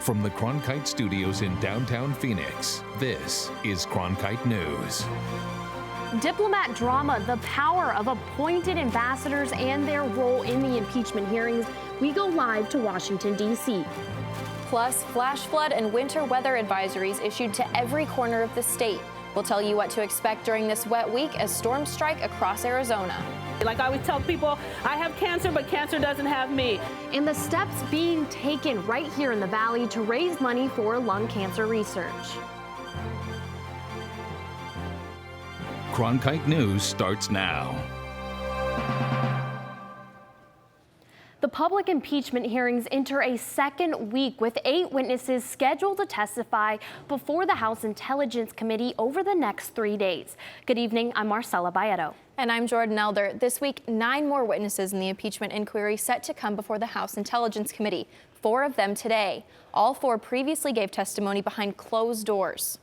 From the Cronkite Studios in downtown Phoenix, this is Cronkite News. Diplomat drama, the power of appointed ambassadors and their role in the impeachment hearings. We go live to Washington, D.C. Plus, flash flood and winter weather advisories issued to every corner of the state. We'll tell you what to expect during this wet week as storms strike across Arizona. Like I always tell people, I have cancer, but cancer doesn't have me. And the steps being taken right here in the Valley to raise money for lung cancer research. Cronkite News starts now. The public impeachment hearings enter a second week with 8 witnesses scheduled to testify before the House Intelligence Committee over the next 3 days. Good evening, I'm Marcella Baeto. And I'm Jordan Elder. This week, 9 more witnesses in the impeachment inquiry set to come before the House Intelligence Committee. 4 of them today. All 4 previously gave testimony behind closed doors.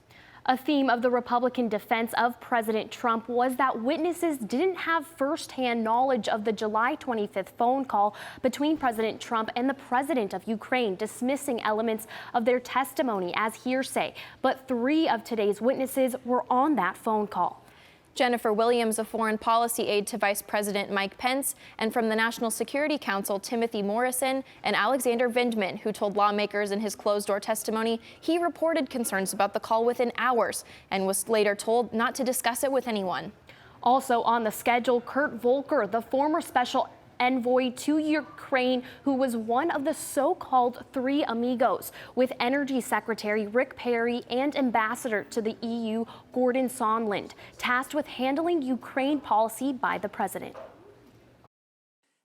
A theme of the Republican defense of President Trump was that witnesses didn't have firsthand knowledge of the July 25th phone call between President Trump and the president of Ukraine, dismissing elements of their testimony as hearsay. But 3 of today's witnesses were on that phone call. Jennifer Williams, a foreign policy aide to Vice President Mike Pence, and from the National Security Council, Timothy Morrison, and Alexander Vindman, who told lawmakers in his closed-door testimony he reported concerns about the call within hours and was later told not to discuss it with anyone. Also on the schedule, Kurt Volker, the former special envoy to Ukraine, who was one of the so-called 3 amigos with Energy Secretary Rick Perry and Ambassador to the EU Gordon Sondland, tasked with handling Ukraine policy by the president.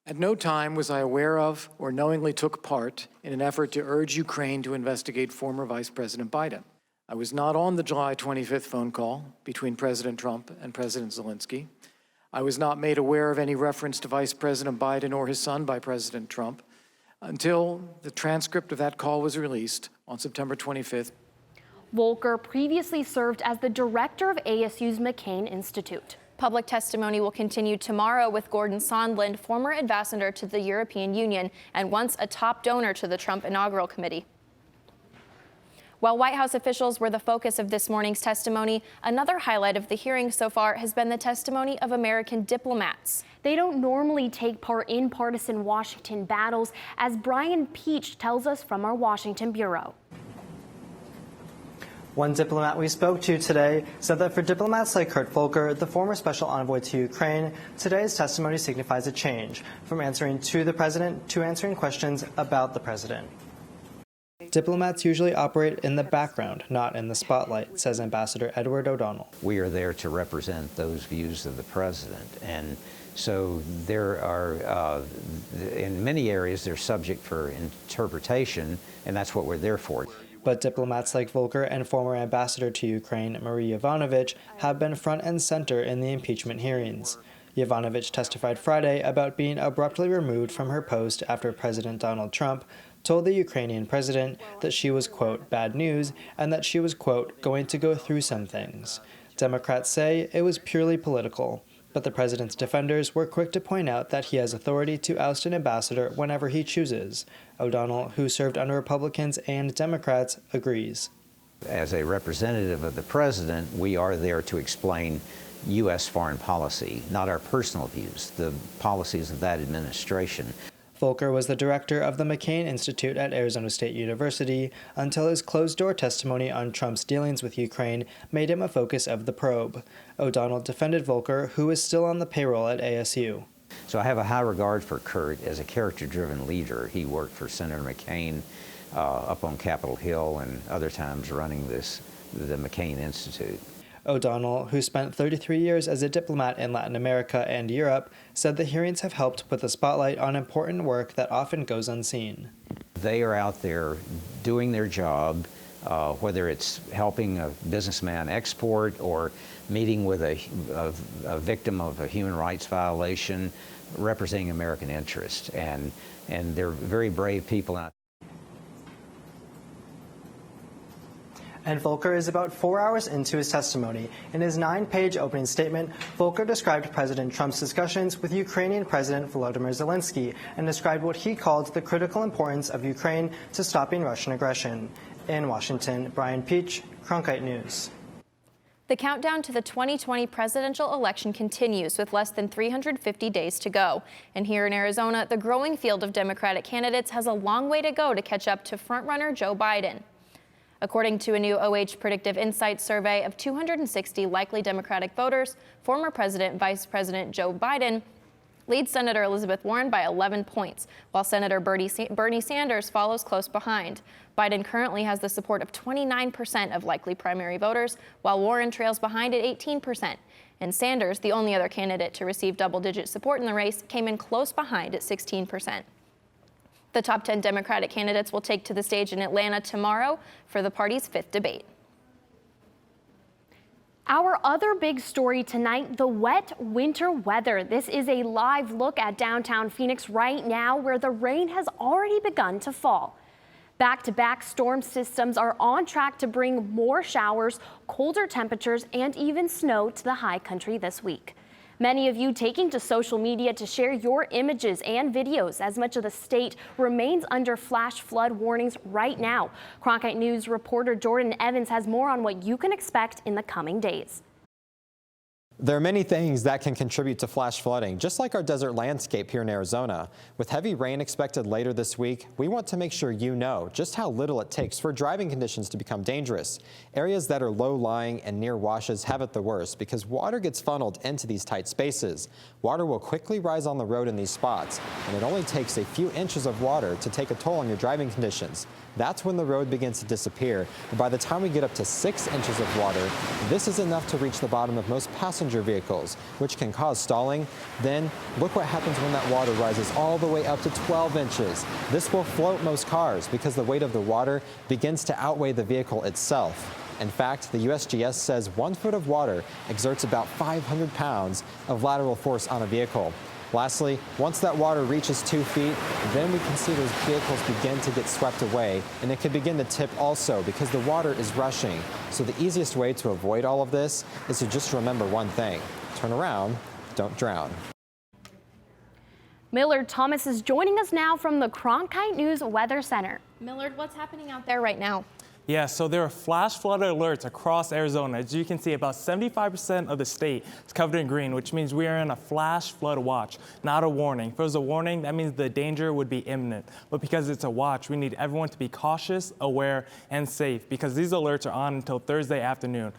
At no time was I aware of or knowingly took part in an effort to urge Ukraine to investigate former Vice President Biden. I was not on the July 25th phone call between President Trump and President Zelensky. I was not made aware of any reference to Vice President Biden or his son by President Trump until the transcript of that call was released on September 25th. Volker previously served as the director of ASU's McCain Institute. Public testimony will continue tomorrow with Gordon Sondland, former ambassador to the European Union and once a top donor to the Trump inaugural committee. While White House officials were the focus of this morning's testimony, another highlight of the hearing so far has been the testimony of American diplomats. They don't normally take part in partisan Washington battles, as Brian Peach tells us from our Washington bureau. One diplomat we spoke to today said that for diplomats like Kurt Volker, the former special envoy to Ukraine, today's testimony signifies a change from answering to the president to answering questions about the president. Diplomats usually operate in the background, not in the spotlight, says Ambassador Edward O'Donnell. We are there to represent those views of the president. And so there are, in many areas, they're subject for interpretation, and that's what we're there for. But diplomats like Volker and former ambassador to Ukraine, Marie Yovanovitch, have been front and center in the impeachment hearings. Yovanovitch testified Friday about being abruptly removed from her post after President Donald Trump told the Ukrainian president that she was, quote, bad news, and that she was, quote, going to go through some things. Democrats say it was purely political, but the president's defenders were quick to point out that he has authority to oust an ambassador whenever he chooses. O'Donnell, who served under Republicans and Democrats, agrees. As a representative of the president, we are there to explain U.S. foreign policy, not our personal views, the policies of that administration. Volker was the director of the McCain Institute at Arizona State University until his closed-door testimony on Trump's dealings with Ukraine made him a focus of the probe. O'Donnell defended Volker, who is still on the payroll at ASU. So I have a high regard for Kurt as a character-driven leader. He worked for Senator McCain up on Capitol Hill and other times running the McCain Institute. O'Donnell, who spent 33 years as a diplomat in Latin America and Europe, said the hearings have helped put the spotlight on important work that often goes unseen. They are out there doing their job, whether it's helping a businessman export or meeting with a victim of a human rights violation, representing American interests. And they're very brave people out. And Volker is about 4 hours into his testimony. In his 9-page opening statement, Volker described President Trump's discussions with Ukrainian President Volodymyr Zelensky and described what he called the critical importance of Ukraine to stopping Russian aggression. In Washington, Brian Peach, Cronkite News. The countdown to the 2020 presidential election continues with less than 350 days to go. And here in Arizona, the growing field of Democratic candidates has a long way to go to catch up to frontrunner Joe Biden. According to a new OH Predictive Insights survey of 260 likely Democratic voters, former President and Vice President Joe Biden leads Senator Elizabeth Warren by 11 points, while Senator Bernie Sanders follows close behind. Biden currently has the support of 29% of likely primary voters, while Warren trails behind at 18%. And Sanders, the only other candidate to receive double-digit support in the race, came in close behind at 16%. The top 10 Democratic candidates will take to the stage in Atlanta tomorrow for the party's 5th debate. Our other big story tonight, the wet winter weather. This is a live look at downtown Phoenix right now, where the rain has already begun to fall. Back-to-back storm systems are on track to bring more showers, colder temperatures, and even snow to the high country this week. Many of you taking to social media to share your images and videos as much of the state remains under flash flood warnings right now. Cronkite News reporter Jordan Evans has more on what you can expect in the coming days. There are many things that can contribute to flash flooding, just like our desert landscape here in Arizona. With heavy rain expected later this week, we want to make sure you know just how little it takes for driving conditions to become dangerous. Areas that are low-lying and near washes have it the worst because water gets funneled into these tight spaces. Water will quickly rise on the road in these spots, and it only takes a few inches of water to take a toll on your driving conditions. That's when the road begins to disappear, and by the time we get up to 6 inches of water, this is enough to reach the bottom of most passenger vehicles, which can cause stalling. Then look what happens when that water rises all the way up to 12 inches. This will float most cars because the weight of the water begins to outweigh the vehicle itself. In fact, the USGS says 1 foot of water exerts about 500 pounds of lateral force on a vehicle. Lastly, once that water reaches 2 feet, then we can see those vehicles begin to get swept away, and it can begin to tip also because the water is rushing. So the easiest way to avoid all of this is to just remember one thing: turn around, don't drown. Millard Thomas is joining us now from the Cronkite News Weather Center. Millard, what's happening out there right now? Yeah, so there are flash flood alerts across Arizona. As you can see, about 75% of the state is covered in green, which means we are in a flash flood watch, not a warning. If it was a warning, that means the danger would be imminent. But because it's a watch, we need everyone to be cautious, aware, and safe, because these alerts are on until Thursday afternoon.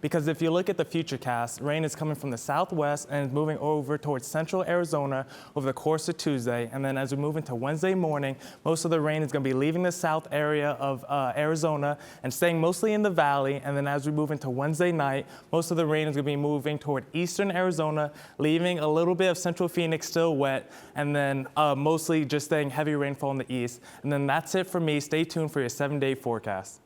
Because if you look at the futurecast, rain is coming from the southwest and is moving over towards central Arizona over the course of Tuesday. And then as we move into Wednesday morning, most of the rain is going to be leaving the south area of Arizona and staying mostly in the valley. And then as we move into Wednesday night, most of the rain is going to be moving toward eastern Arizona, leaving a little bit of central Phoenix still wet, and then mostly just staying heavy rainfall in the east. And then that's it for me. Stay tuned for your 7-day forecast.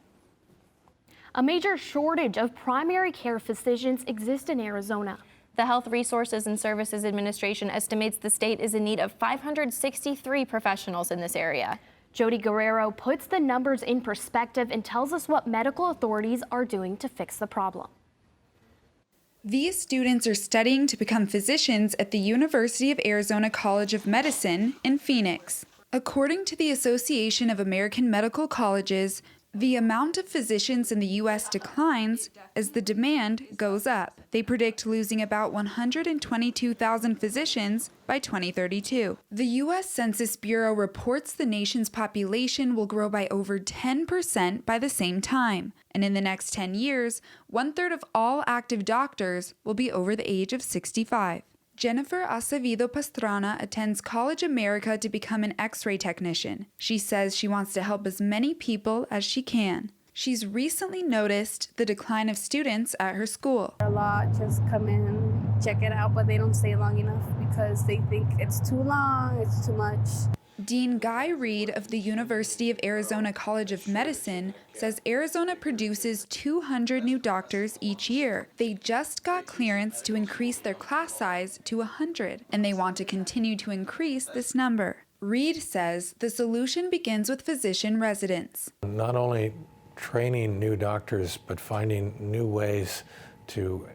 A major shortage of primary care physicians exists in Arizona. The Health Resources and Services Administration estimates the state is in need of 563 professionals in this area. Jody Guerrero puts the numbers in perspective and tells us what medical authorities are doing to fix the problem. These students are studying to become physicians at the University of Arizona College of Medicine in Phoenix. According to the Association of American Medical Colleges, the amount of physicians in the U.S. declines as the demand goes up. They predict losing about 122,000 physicians by 2032. The U.S. Census Bureau reports the nation's population will grow by over 10% by the same time. And in the next 10 years, 1/3 of all active doctors will be over the age of 65. Jennifer Acevedo Pastrana attends College America to become an X-ray technician. She says she wants to help as many people as she can. She's recently noticed the decline of students at her school. A lot just come in, check it out, but they don't stay long enough because they think it's too long, it's too much. Dean Guy Reed of the University of Arizona College of Medicine says Arizona produces 200 new doctors each year. They just got clearance to increase their class size to 100, and they want to continue to increase this number. Reed says the solution begins with physician residents. Not only training new doctors, but finding new ways to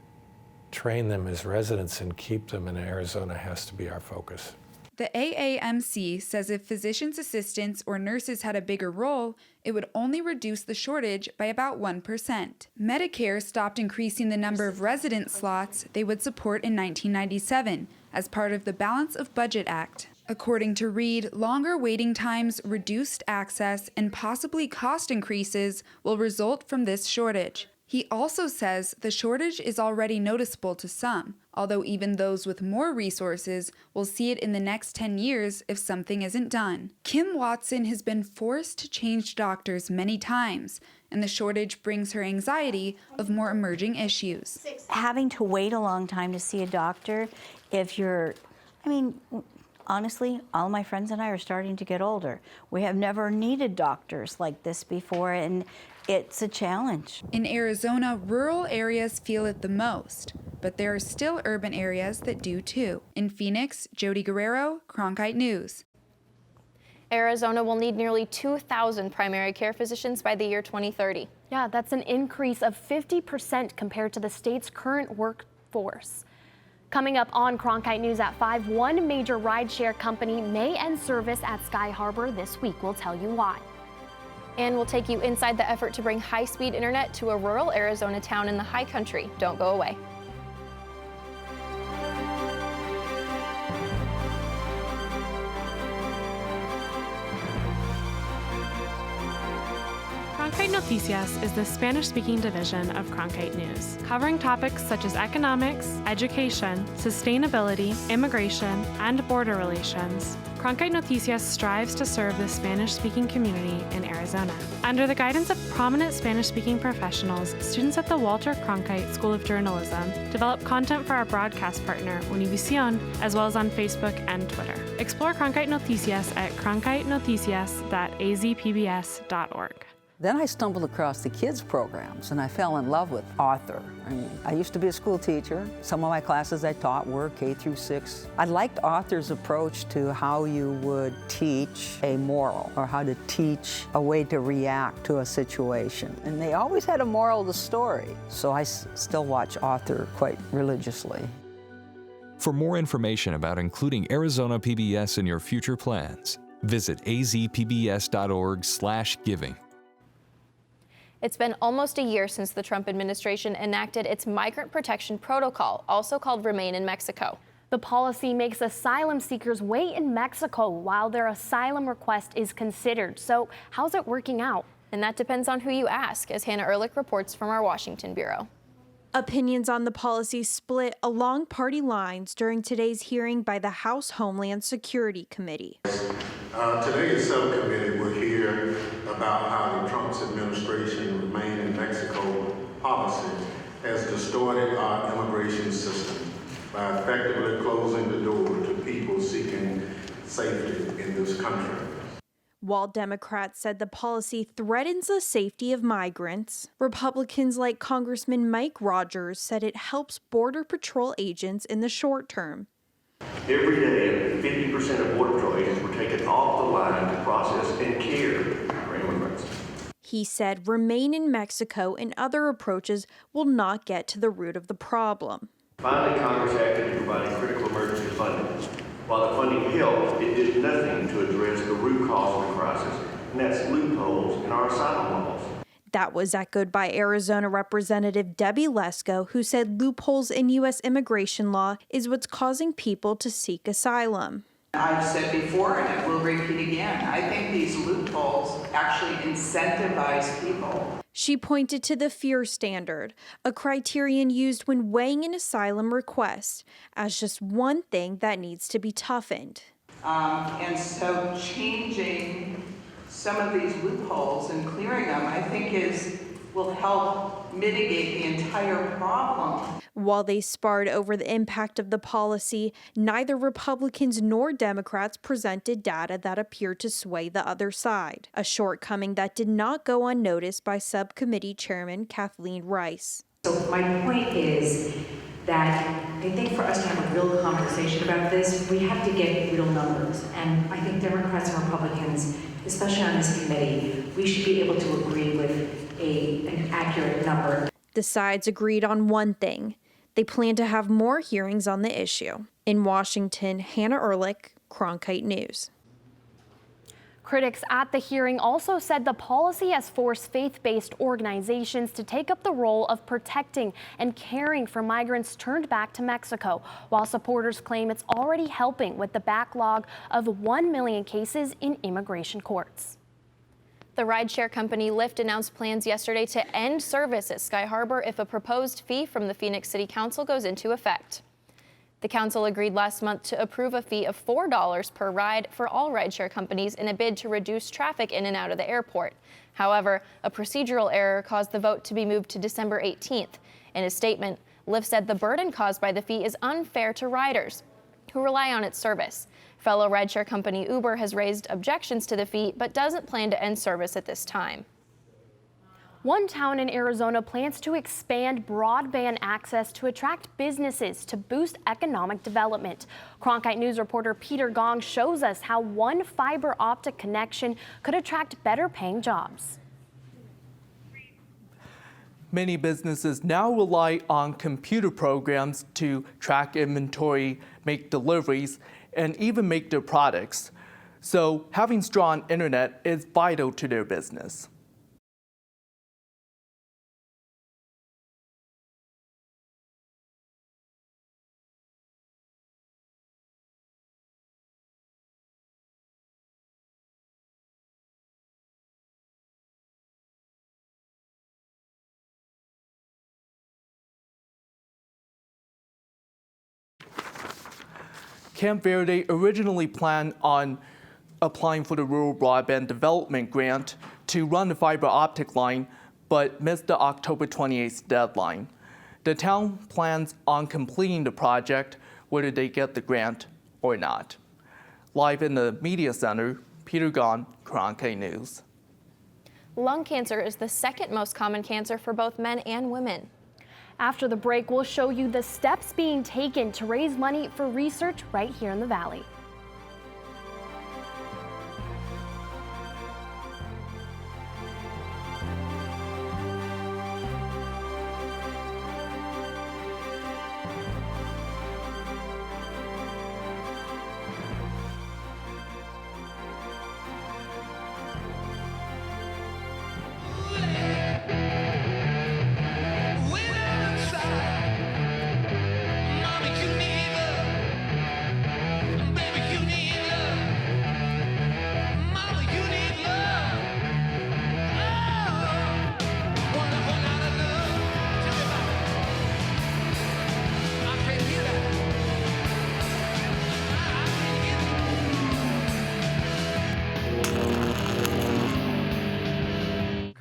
train them as residents and keep them in Arizona has to be our focus. The AAMC says if physician's assistants or nurses had a bigger role, it would only reduce the shortage by about 1%. Medicare stopped increasing the number of resident slots they would support in 1997 as part of the Balance of Budget Act. According to Reed, longer waiting times, reduced access, and possibly cost increases will result from this shortage. He also says the shortage is already noticeable to some, although even those with more resources will see it in the next 10 years if something isn't done. Kim Watson has been forced to change doctors many times, and the shortage brings her anxiety of more emerging issues. Having to wait a long time to see a doctor, honestly, all my friends and I are starting to get older. We have never needed doctors like this before, and it's a challenge. In Arizona, rural areas feel it the most, but there are still urban areas that do too. In Phoenix, Jody Guerrero, Cronkite News. Arizona will need nearly 2,000 primary care physicians by the year 2030. Yeah, that's an increase of 50% compared to the state's current workforce. Coming up on Cronkite News at 5, one major rideshare company may end service at Sky Harbor this week. We'll tell you why. And we'll take you inside the effort to bring high-speed internet to a rural Arizona town in the high country. Don't go away. Cronkite Noticias is the Spanish-speaking division of Cronkite News, covering topics such as economics, education, sustainability, immigration, and border relations. Cronkite Noticias strives to serve the Spanish-speaking community in Arizona. Under the guidance of prominent Spanish-speaking professionals, students at the Walter Cronkite School of Journalism develop content for our broadcast partner, Univision, as well as on Facebook and Twitter. Explore Cronkite Noticias at cronkitenoticias.azpbs.org. Then I stumbled across the kids programs and I fell in love with author. I used to be a school teacher. Some of my classes I taught were K through 6. I liked author's approach to how you would teach a moral or how to teach a way to react to a situation. And they always had a moral to the story. So I still watch author quite religiously. For more information about including Arizona PBS in your future plans, visit azpbs.org/giving. It's been almost a year since the Trump administration enacted its Migrant Protection Protocol, also called Remain in Mexico. The policy makes asylum seekers wait in Mexico while their asylum request is considered. So how's it working out? And that depends on who you ask, as Hannah Ehrlich reports from our Washington bureau. Opinions on the policy split along party lines during today's hearing by the House Homeland Security Committee. Today's subcommittee will hear about how the Trump's administration Remain in Mexico policy has distorted our immigration system by effectively closing the door to people seeking safety in this country. While Democrats said the policy threatens the safety of migrants, Republicans like Congressman Mike Rogers said it helps Border Patrol agents in the short term. Every day, 50% of Border Patrol agents were taken off the line to process and care for immigrants. He said Remain in Mexico and other approaches will not get to the root of the problem. Finally, Congress acted in providing critical emergency funding. While the funding helped, it did nothing to address the root cause of the crisis, and that's loopholes in our asylum laws. That was echoed by Arizona Representative Debbie Lesko, who said loopholes in U.S. immigration law is what's causing people to seek asylum. I've said before, and I will repeat again, I think these loopholes actually incentivize people. She pointed to the fear standard, a criterion used when weighing an asylum request, as just one thing that needs to be toughened. And so changing some of these loopholes and clearing them, I think will help mitigate the entire problem. While they sparred over the impact of the policy, neither Republicans nor Democrats presented data that appeared to sway the other side, a shortcoming that did not go unnoticed by Subcommittee Chairman Kathleen Rice. So my point is that I think for us to have a real conversation about this, we have to get real numbers. And I think Democrats and Republicans, especially on this committee, we should be able to agree with an accurate number. The sides agreed on one thing. They plan to have more hearings on the issue. In Washington, Hannah Ehrlich, Cronkite News. Critics at the hearing also said the policy has forced faith-based organizations to take up the role of protecting and caring for migrants turned back to Mexico, while supporters claim it's already helping with the backlog of 1 million cases in immigration courts. The rideshare company Lyft announced plans yesterday to end service at Sky Harbor if a proposed fee from the Phoenix City Council goes into effect. The council agreed last month to approve a fee of $4 per ride for all rideshare companies in a bid to reduce traffic in and out of the airport. However, a procedural error caused the vote to be moved to December 18th. In a statement, Lyft said the burden caused by the fee is unfair to riders who rely on its service. Fellow rideshare company Uber has raised objections to the fee, but doesn't plan to end service at this time. One town in Arizona plans to expand broadband access to attract businesses to boost economic development. Cronkite News reporter Peter Gong shows us how one fiber optic connection could attract better paying jobs. Many businesses now rely on computer programs to track inventory, make deliveries, and even make their products. So having strong internet is vital to their business. Camp Verde originally planned on applying for the Rural Broadband Development Grant to run the fiber optic line, but missed the October 28th deadline. The town plans on completing the project, whether they get the grant or not. Live in the Media Center, Peter Gahn, Cronkite News. Lung cancer is the second most common cancer for both men and women. After the break, we'll show you the steps being taken to raise money for research right here in the Valley.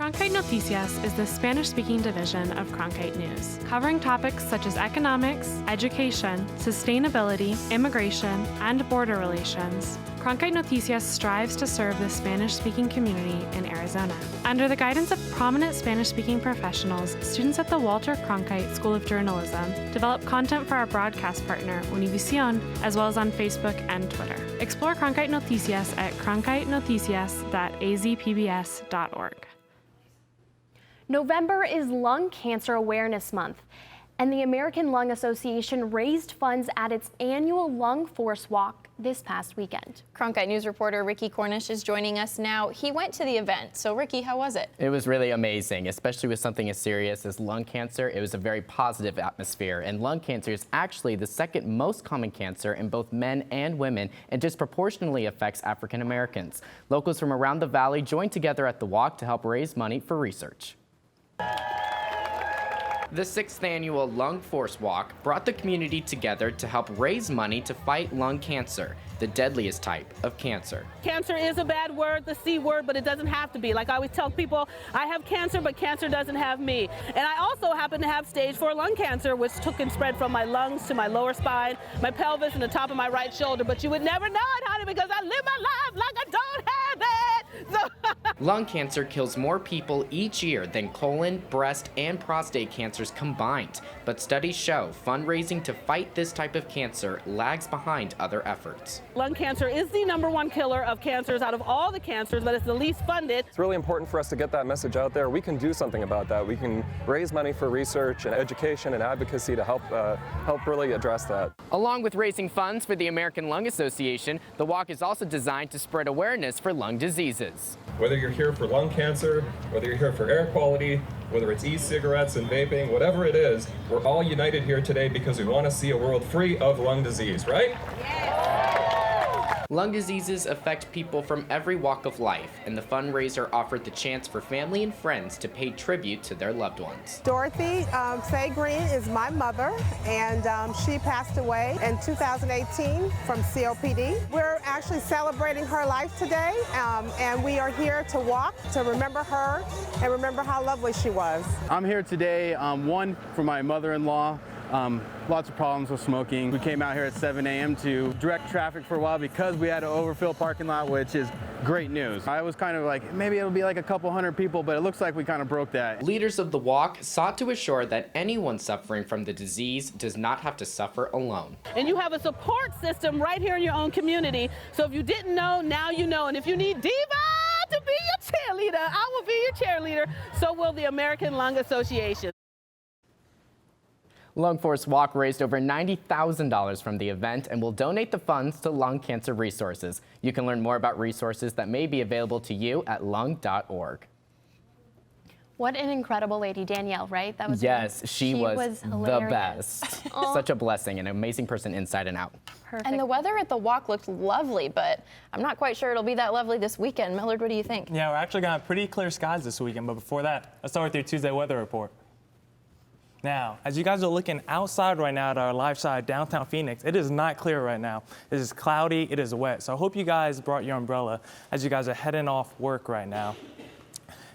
Cronkite Noticias is the Spanish-speaking division of Cronkite News, covering topics such as economics, education, sustainability, immigration, and border relations. Cronkite Noticias strives to serve the Spanish-speaking community in Arizona. Under the guidance of prominent Spanish-speaking professionals, students at the Walter Cronkite School of Journalism develop content for our broadcast partner, Univision, as well as on Facebook and Twitter. Explore Cronkite Noticias at cronkitenoticias.azpbs.org. November is Lung Cancer Awareness Month, and the American Lung Association raised funds at its annual Lung Force Walk this past weekend. Cronkite News reporter Ricky Cornish is joining us now. He went to the event. So Ricky, how was it? It was really amazing, especially with something as serious as lung cancer. It was a very positive atmosphere, and lung cancer is actually the second most common cancer in both men and women and disproportionately affects African Americans. Locals from around the valley joined together at the walk to help raise money for research. The 6th annual Lung Force Walk brought the community together to help raise money to fight lung cancer, the deadliest type of cancer. Cancer is a bad word, the C word, but it doesn't have to be. Like I always tell people, I have cancer, but cancer doesn't have me. And I also happen to have stage 4 lung cancer, which took and spread from my lungs to my lower spine, my pelvis, and the top of my right shoulder. But you would never know it, honey, because I live my life like I don't have it. So Lung cancer kills more people each year than colon, breast, and prostate cancers combined. But studies show fundraising to fight this type of cancer lags behind other efforts. Lung cancer is the #1 killer of cancers out of all the cancers, but it's the least funded. It's really important for us to get that message out there. We can do something about that. We can raise money for research and education and advocacy to help really address that. Along with raising funds for the American Lung Association, the walk is also designed to spread awareness for lung diseases. Whether you're here for lung cancer, whether you're here for air quality, whether it's e-cigarettes and vaping, whatever it is, we're all united here today because we want to see a world free of lung disease, right? Lung diseases affect people from every walk of life, and the fundraiser offered the chance for family and friends to pay tribute to their loved ones. Dorothy Faye Green is my mother, and she passed away in 2018 from COPD. We're actually celebrating her life today, and we are here to walk to remember her and remember how lovely she was. I'm here today, one, for my mother-in-law. Lots of problems with smoking. We came out here at 7 a.m. to direct traffic for a while because we had an overfilled parking lot, which is great news. I was kind of like, maybe it'll be like a couple hundred people, but it looks like we kind of broke that. Leaders of the walk sought to assure that anyone suffering from the disease does not have to suffer alone. And you have a support system right here in your own community. So if you didn't know, now you know. And if you need Diva to be your cheerleader, I will be your cheerleader. So will the American Lung Association. Lung Force Walk raised over $90,000 from the event and will donate the funds to lung cancer resources. You can learn more about resources that may be available to you at lung.org. What an incredible lady, Danielle, right? That was yes, she was the hilarious. best. Such a blessing, an amazing person inside and out. Perfect. And the weather at the walk looked lovely, but I'm not quite sure it'll be that lovely this weekend. Millard, what do you think? Yeah, we're actually going to have pretty clear skies this weekend, but before that, let's start with your Tuesday weather report. Now, as you guys are looking outside right now at our live side downtown Phoenix, it is not clear right now. It is cloudy, it is wet. So I hope you guys brought your umbrella as you guys are heading off work right now.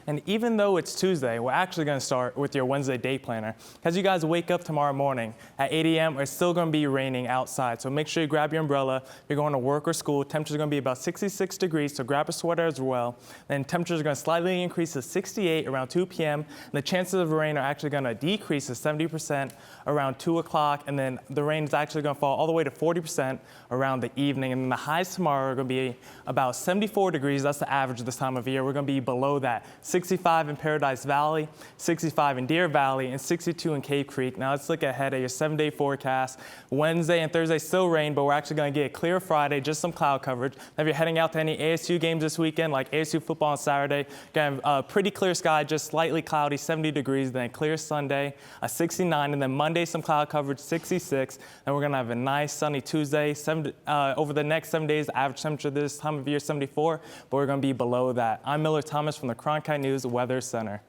And even though it's Tuesday, we're actually going to start with your Wednesday day planner. As you guys wake up tomorrow morning at 8 a.m., it's still going to be raining outside. So make sure you grab your umbrella. If you're going to work or school, temperatures are going to be about 66 degrees, so grab a sweater as well. Then temperatures are going to slightly increase to 68 around 2 p.m. And the chances of rain are actually going to decrease to 70% around 2 o'clock. And then the rain is actually going to fall all the way to 40% around the evening. And then the highs tomorrow are going to be about 74 degrees. That's the average this time of year. We're going to be below that. 65 in Paradise Valley, 65 in Deer Valley, and 62 in Cave Creek. Now let's look ahead at your 7-day forecast. Wednesday and Thursday still rain, but we're actually going to get a clear Friday, just some cloud coverage. Now if you're heading out to any ASU games this weekend, like ASU football on Saturday, going to have a pretty clear sky, just slightly cloudy, 70 degrees, then clear Sunday, a 69, and then Monday some cloud coverage, 66. Then we're going to have a nice sunny Tuesday. Over the next 7 days, the average temperature this time of year 74, but we're going to be below that. I'm Millard Thomas from the Cronkite News Weather Center.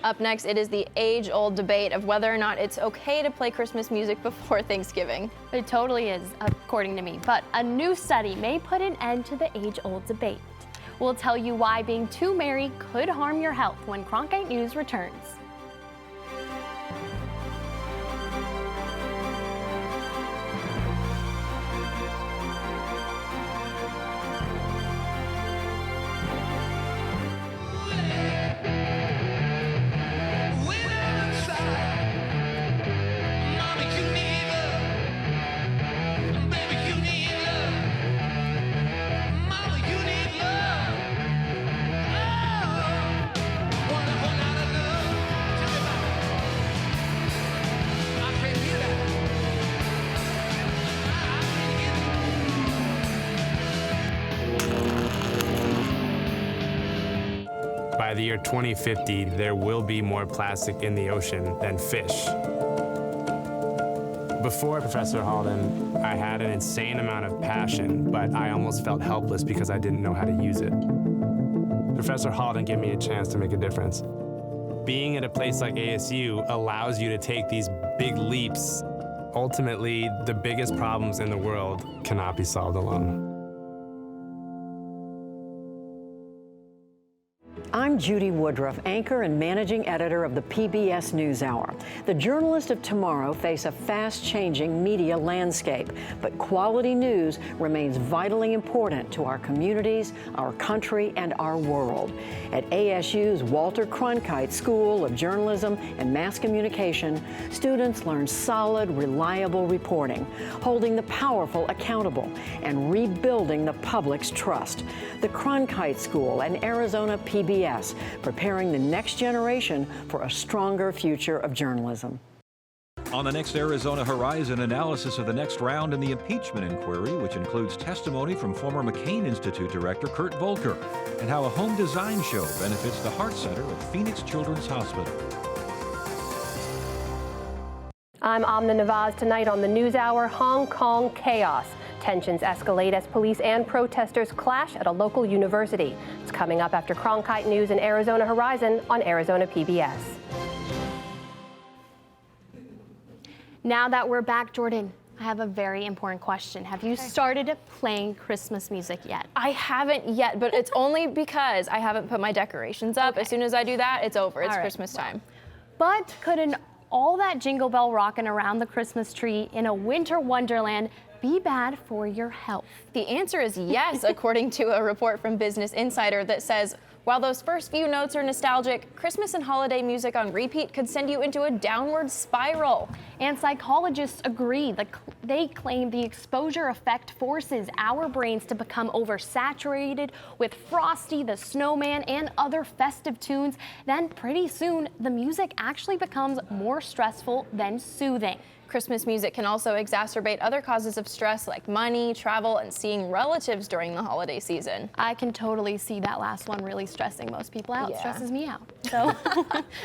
Up next, it is the age-old debate of whether or not it's okay to play Christmas music before Thanksgiving. It totally is, according to me. But a new study may put an end to the age-old debate. We'll tell you why being too merry could harm your health when Cronkite News returns. By the year 2050, there will be more plastic in the ocean than fish. Before Professor Halden, I had an insane amount of passion, but I almost felt helpless because I didn't know how to use it. Professor Halden gave me a chance to make a difference. Being at a place like ASU allows you to take these big leaps. Ultimately, the biggest problems in the world cannot be solved alone. I'm Judy Woodruff, anchor and managing editor of the PBS NewsHour. The journalists of tomorrow face a fast-changing media landscape, but quality news remains vitally important to our communities, our country, and our world. At ASU's Walter Cronkite School of Journalism and Mass Communication, students learn solid, reliable reporting, holding the powerful accountable, and rebuilding the public's trust. The Cronkite School and Arizona PBS, preparing the next generation for a stronger future of journalism. On the next Arizona Horizon, analysis of the next round in the impeachment inquiry, which includes testimony from former McCain Institute director Kurt Volker, and how a home design show benefits the Heart Center of Phoenix Children's Hospital. I'm Amna Nawaz. Tonight on the NewsHour, Hong Kong chaos. Tensions escalate as police and protesters clash at a local university. It's coming up after Cronkite News and Arizona Horizon on Arizona PBS. Now that we're back, Jordan, I have a very important question. Have you started playing Christmas music yet? I haven't yet, but it's only because I haven't put my decorations up. As soon as I do that, it's over. It's Christmas time. But couldn't all that jingle bell rocking around the Christmas tree in a winter wonderland be bad for your health? The answer is yes, according to a report from Business Insider that says, while those first few notes are nostalgic, Christmas and holiday music on repeat could send you into a downward spiral. And psychologists agree. They claim the exposure effect forces our brains to become oversaturated with Frosty the Snowman and other festive tunes. Then pretty soon, the music actually becomes more stressful than soothing. Christmas music can also exacerbate other causes of stress like money, travel, and seeing relatives during the holiday season. I can totally see that last one really stressing most people out. Yeah. It stresses me out. So,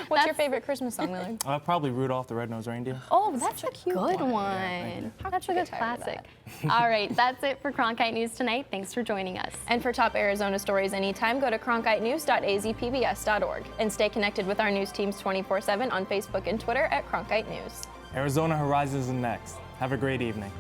what's your favorite Christmas song, Willard? Probably Rudolph the Red-Nosed Reindeer. Oh, that's a cute good one. That's a good classic. All right, that's it for Cronkite News tonight. Thanks for joining us. And for top Arizona stories anytime, go to cronkitenews.azpbs.org and stay connected with our news teams 24/7 on Facebook and Twitter at Cronkite News. Arizona Horizon is next. Have a great evening.